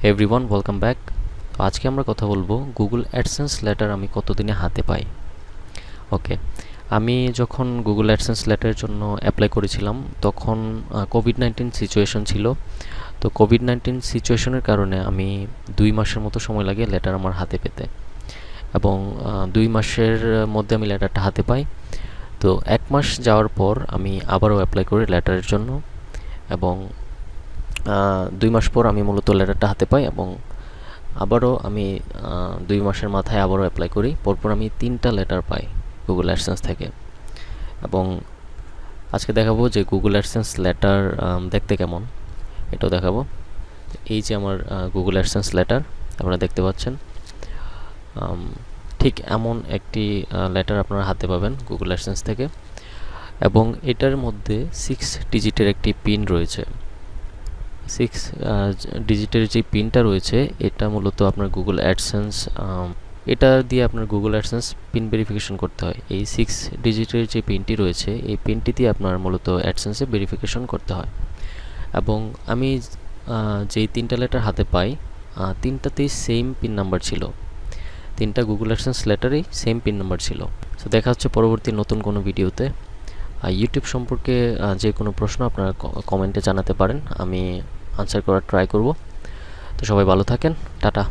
হে everyone, welcome back. তো আজকে আমরা কথা বলবো গুগল অ্যাডসেন্স লেটার আমি কতদিনে হাতে পাই। ওকে, আমি যখন গুগল অ্যাডসেন্স লেটারের জন্য অ্যাপ্লাই করেছিলাম তখন কোভিড-19 সিচুয়েশন ছিল। তো কোভিড-19 সিচুয়েশনের কারণে আমি 2 মাসের মতো সময় লাগে লেটার আমার হাতে পেতে, এবং 2 মাসের মধ্যে আমি লেটারটা হাতে পাই। তো 1 মাস যাওয়ার পর আমি আবারও অ্যাপ্লাই করি লেটারের জন্য, এবং 2 মাস পর আমি মূলত লেটারটা হাতে পাই, এবং আবারও আমি 2 মাসের মাথায় আবারও অ্যাপ্লাই করি। পরপর আমি 3টা লেটার পাই গুগল অ্যাডসেন্স থেকে। এবং আজকে দেখাবো যে গুগল অ্যাডসেন্স লেটার দেখতে কেমন, এটাও দেখাবো। এই যে আমার গুগল অ্যাডসেন্স লেটার আপনারা দেখতে পাচ্ছেন, ঠিক এমন একটি লেটার আপনারা হাতে পাবেন গুগল অ্যাডসেন্স থেকে, এবং এটার মধ্যে 6 ডিজিটের একটি পিন রয়েছে। 6 ডিজিটের যে পিনটা রয়েছে এটা মূলত আপনার গুগল অ্যাডসেন্স, এটা দিয়ে আপনার গুগল অ্যাডসেন্স পিন ভেরিফিকেশন করতে হয়। এই 6 ডিজিটের যে পিনটি রয়েছে এই পিনটি দিয়ে আপনার মূলত অ্যাডসেন্সে ভেরিফিকেশন করতে হয়। এবং আমি যেই 3টা লেটার হাতে পাই, 3টাতেই সেম পিন নাম্বার ছিল। 3টা গুগল অ্যাডসেন্স লেটারেই সেম পিন নাম্বার ছিল। তো দেখা হচ্ছে পরবর্তী নতুন কোনো ভিডিওতে। ইউটিউব সম্পর্কে যে কোনো প্রশ্ন আপনারা কমেন্টে জানাতে পারেন, আমি আনসার করার ট্রাই করব। তো সবাই ভালো থাকেন, টাটা।